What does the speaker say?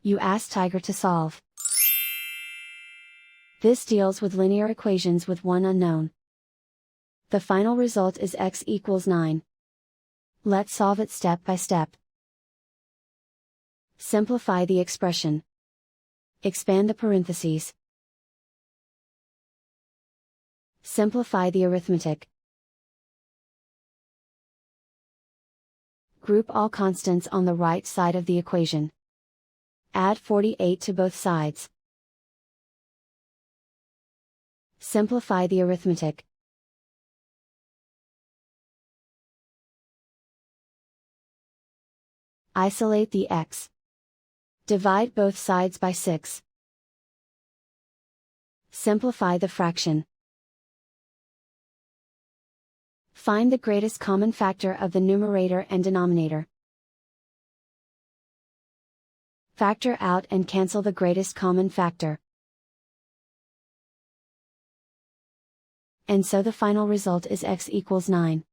You ask Tiger to solve. This deals with linear equations with one unknown. The final result is x equals 9. Let's solve it step by step. Simplify the expression. Expand the parentheses. Simplify the arithmetic. Group all constants on the right side of the equation. Add 48 to both sides. Simplify the arithmetic. Isolate the x. Divide both sides by 6. Simplify the fraction. Find the greatest common factor of the numerator and denominator. Factor out and cancel the greatest common factor. And so the final result is x equals 9.